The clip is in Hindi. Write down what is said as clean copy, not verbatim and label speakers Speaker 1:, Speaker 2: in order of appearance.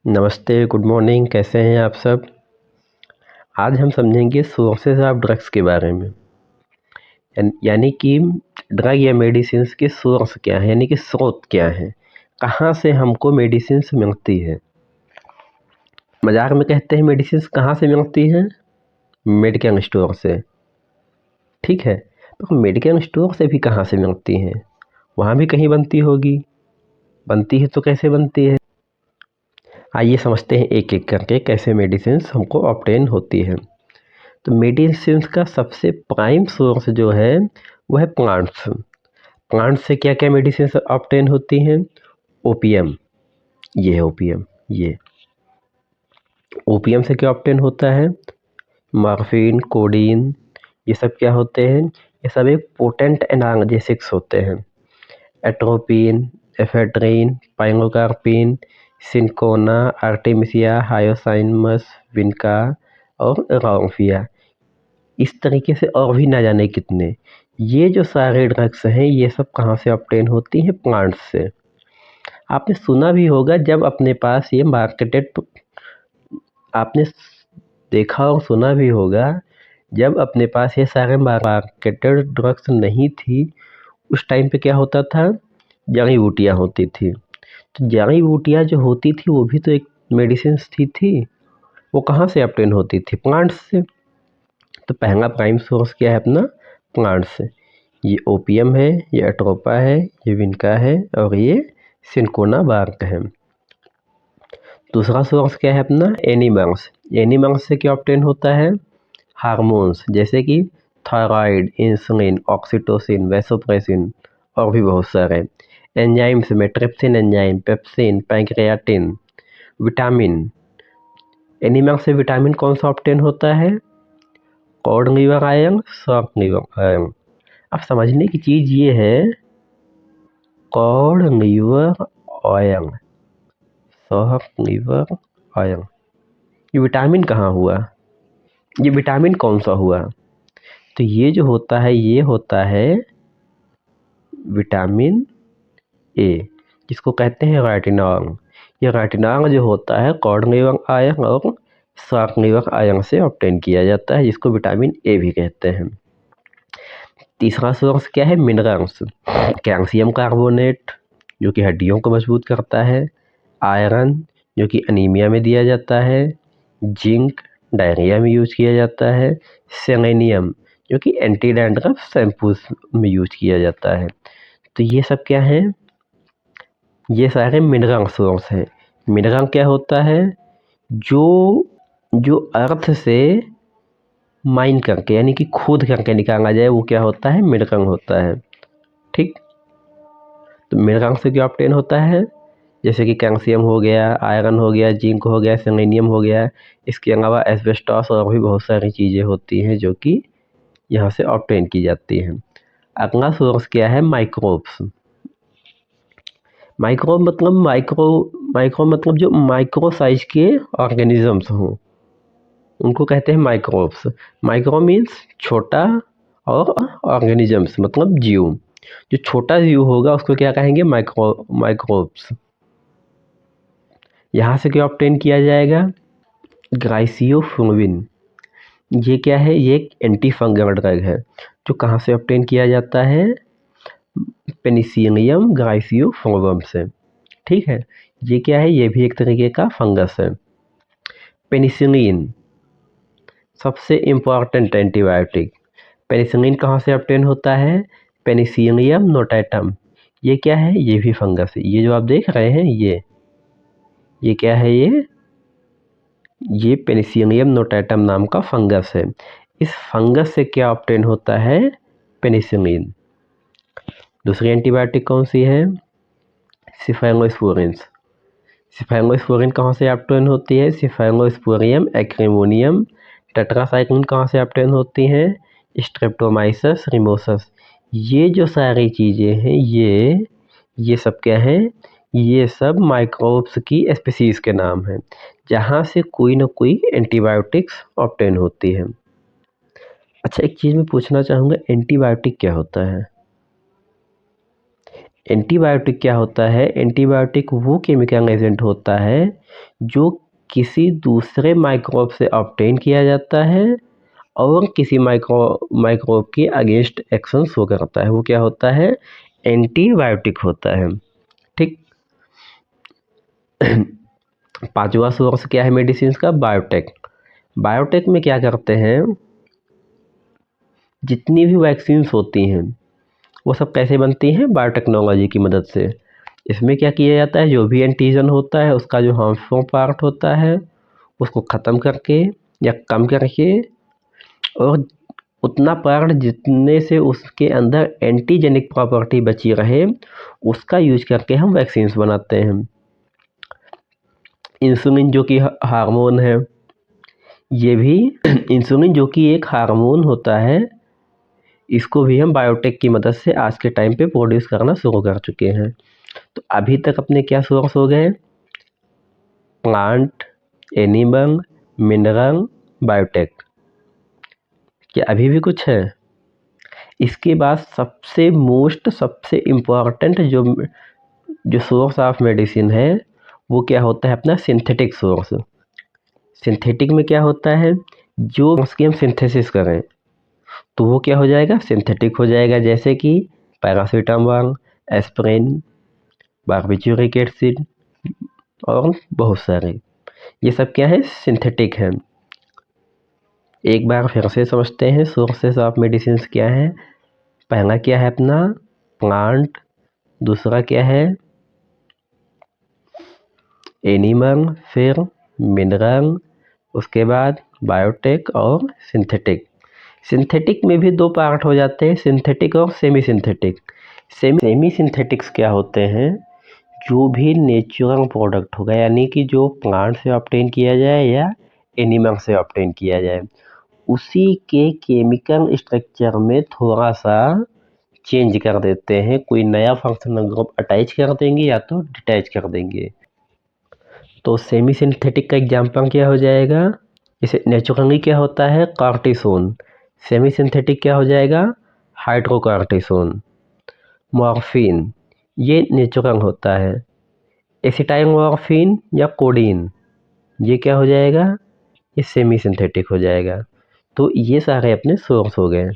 Speaker 1: नमस्ते, गुड मॉर्निंग। कैसे हैं आप सब? आज हम समझेंगे सोर्सेज ऑफ ड्रग्स के बारे में। यानी कि ड्रग या मेडिसिन्स के सोर्स क्या है, यानी कि स्रोत क्या है, कहाँ से हमको मेडिसिन्स मिलती है। मजाक में कहते हैं मेडिसिन्स कहाँ से मिलती हैं? मेडिकल स्टोर से। ठीक है, तो मेडिकल स्टोर से भी कहाँ से मिलती हैं? वहाँ भी कहीं बनती होगी। बनती है तो कैसे बनती है? आइए समझते हैं एक एक करके कैसे मेडिसिन्स हमको ऑब्टेन होती है। तो मेडिसिन्स का सबसे प्राइम सोर्स जो है वो है प्लांट्स। प्लांट्स से क्या क्या मेडिसिन्स ऑब्टेन होती हैं? ओपियम, ये है ओपियम। ये ओपियम से क्या ऑब्टेन होता है? मॉर्फिन, कोडीन, ये सब क्या होते हैं? ये सब एक पोटेंट एनाल्जेसिक्स होते हैं। Atropine, ephedrine, pilocarpine, cinchona, artemisia, hyoscyamus, vinca और राउफिया। इस तरीके से और भी ना जाने कितने। ये जो सारे ड्रग्स हैं ये सब कहाँ से ऑब्टेन होती हैं? प्लांट्स से। आपने सुना भी होगा जब अपने पास ये मार्केटेड, आपने देखा और सुना भी होगा जब अपने पास ये सारे मार्केटेड ड्रग्स नहीं थी, उस टाइम पे क्या होता था? जड़ी बूटियाँ होती थी। तो जड़ी बूटियाँ जो होती थी वो भी तो एक मेडिसिन्स थी। वो कहाँ से ऑब्टेन होती थी? प्लांट्स से। तो पहला प्राइम सोर्स क्या है अपना? प्लांट्स से। ये ओपियम है, ये अट्रोपा है, ये विनका है और ये सिंकोना बार्क है। दूसरा सोर्स क्या है अपना? एनिमल्स। एनिमल्स से क्या ऑब्टेन होता है? हार्मोन्स, जैसे कि थायराइड, इंसुलिन, ऑक्सीटोसिन, वैसोप्रेसिन और भी बहुत सारे। एंजाइम्स में trypsin enzyme, pepsin, pancreatin. Vitamin, animal से विटामिन कौन सा ऑब्टेन होता है? Cod liver iron, soft liver iron. अब समझने की चीज़ ये है, cod liver iron, soft liver iron, ये विटामिन कहाँ हुआ? ये विटामिन कौन सा हुआ? तो ये जो होता है ये होता है विटामिन ए, जिसको कहते हैं रेटिनॉल। ये रेटिनॉल जो होता है कॉड लिवर आयरन और सॉफ्ट लिवर आयरन से ऑब्टेन किया जाता है, जिसको विटामिन ए भी कहते हैं। तीसरा सोर्स क्या है? मिनरल्स। कैल्शियम कार्बोनेट जो कि हड्डियों को मजबूत करता है, आयरन जो कि अनीमिया में दिया जाता है, जिंक डायरिया में यूज किया जाता है, सेलेनियम जो कि एंटी डैंड्रफ शैम्पूज में यूज किया जाता है। तो ये सब क्या है? ये सारे मिनरल सोर्स हैं। मिनरल क्या होता है? जो जो अर्थ से माइन करके यानी कि खोद करके निकाला जाए वो क्या होता है? मिनरल होता है। ठीक, तो मिनरल से क्या ऑब्टेन होता है? जैसे कि कैल्शियम हो गया, आयरन हो गया, जिंक हो गया, सेलेनियम हो गया। इसके अलावा एस्बेस्टॉस और भी बहुत सारी चीज़ें होती हैं जो कि यहाँ से ऑब्टेन की जाती हैं। अगला सोर्स क्या है? माइक्रोब्स। माइक्रोब मतलब माइक्रो मतलब जो माइक्रो साइज के ऑर्गेनिजम्स हों उनको कहते हैं माइक्रोब्स। माइक्रो मीन्स छोटा और ऑर्गेनिजम्स मतलब जीव। जो छोटा जीव होगा उसको क्या कहेंगे? माइक्रोब्स। यहाँ से क्या ऑब्टेन किया जाएगा? ग्लाइसियोफुलविन। ये क्या है? ये एक एंटी फंगल ड्रग है जो कहाँ से ऑब्टेन किया जाता है? पेनिसिलियम ग्लाइसियोफुलवम से। ठीक है, ये क्या है? ये भी एक तरीके का फंगस है। पेनिसिलिन सबसे इम्पॉर्टेंट एंटीबायोटिक। पेनिसिलिन कहाँ से ऑब्टेन होता है? Penicillium notatum. ये क्या है? ये भी फंगस है। ये जो आप देख रहे हैं ये क्या है? ये पेनिसिलियम नोटाटम नाम का फंगस है। इस फंगस से क्या ऑब्टेन होता है? पेनिसिलिन। दूसरी एंटीबायोटिक कौन सी है? सिफालोस्पोरिन। सिफालोस्पोरिन कहाँ से ऑब्टेन होती है? सिफालोस्पोरियम एक्रिमोनियम। टेट्रासाइक्लिन कहाँ से ऑब्टेन होती हैं? स्ट्रेप्टोमाइसस रिमोसस। ये जो सारी चीज़ें हैं ये सब क्या है? ये सब माइक्रोब्स की स्पीसीज़ के नाम हैं जहाँ से कोई ना कोई एंटीबायोटिक्स ऑब्टेन होती है। अच्छा, एक चीज़ मैं पूछना चाहूँगा, एंटीबायोटिक क्या होता है? एंटीबायोटिक क्या होता है? एंटीबायोटिक वो केमिकल एजेंट होता है जो किसी दूसरे माइक्रोब से ऑब्टेन किया जाता है और किसी माइक्रोब के अगेंस्ट एक्शन शो करता है। वो क्या होता है? एंटीबायोटिक होता है। ठीक। पांचवा सोर्स क्या है मेडिसिन का? बायोटेक। बायोटेक में क्या करते हैं, जितनी भी वैक्सीन्स होती हैं वो सब कैसे बनती हैं? बायोटेक्नोलॉजी की मदद से। इसमें क्या किया जाता है, जो भी एंटीजन होता है उसका जो हार्मफुल पार्ट होता है उसको ख़त्म करके या कम करके, और उतना पार्ट जितने से उसके अंदर एंटीजेनिक प्रॉपर्टी बची रहे उसका यूज करके हम वैक्सीन्स बनाते हैं। इंसुलिन जो कि हार्मोन है, ये भी इंसुलिन जो कि एक हार्मोन होता है, इसको भी हम बायोटेक की मदद से आज के टाइम पे प्रोड्यूस करना शुरू कर चुके हैं। तो अभी तक अपने क्या सोर्स हो गए? Plant, animal, mineral, biotech. क्या अभी भी कुछ है? इसके बाद सबसे इम्पोर्टेंट जो सोर्स ऑफ मेडिसिन है वो क्या होता है? अपना सिंथेटिक सोर्स। सिंथेटिक में क्या होता है, जो उसकी हम सिंथेसिस करें तो वो क्या हो जाएगा? सिंथेटिक हो जाएगा। जैसे कि पैरासीटामोल, एस्प्रिन, बार्बिट्यूरिक एसिड और बहुत सारे, ये सब क्या है? सिंथेटिक है। एक बार फिर से समझते हैं सोर्सेस ऑफ मेडिसिन क्या है। पहला क्या है अपना? प्लांट। दूसरा क्या है? एनिमल। फिर मिनरल। उसके बाद बायोटेक और सिंथेटिक। सिंथेटिक में भी दो पार्ट हो जाते हैं, सिंथेटिक और सेमी सिंथेटिक। सेमी सिंथेटिक्स क्या होते हैं? जो भी नेचुरल प्रोडक्ट होगा, यानी कि जो प्लांट से ऑब्टेन किया जाए या एनिमल से ऑब्टेन किया जाए, उसी के केमिकल स्ट्रक्चर में थोड़ा सा चेंज कर देते हैं, कोई नया फंक्शनल ग्रुप अटैच कर देंगे या तो डिटैच कर देंगे। तो सेमी सिंथेटिक का एग्जाम्पल क्या हो जाएगा? इसे नेचुरली क्या होता है? कार्टिसोन। सेमी सिंथेटिक क्या हो जाएगा? हाइड्रोकार्टिसोन। मॉर्फिन, ये नेचुरल होता है। एसिटाइलमॉर्फिन या कोडीन, ये क्या हो जाएगा? ये सेमी सिंथेटिक हो जाएगा। तो ये सारे अपने सोर्स हो गए।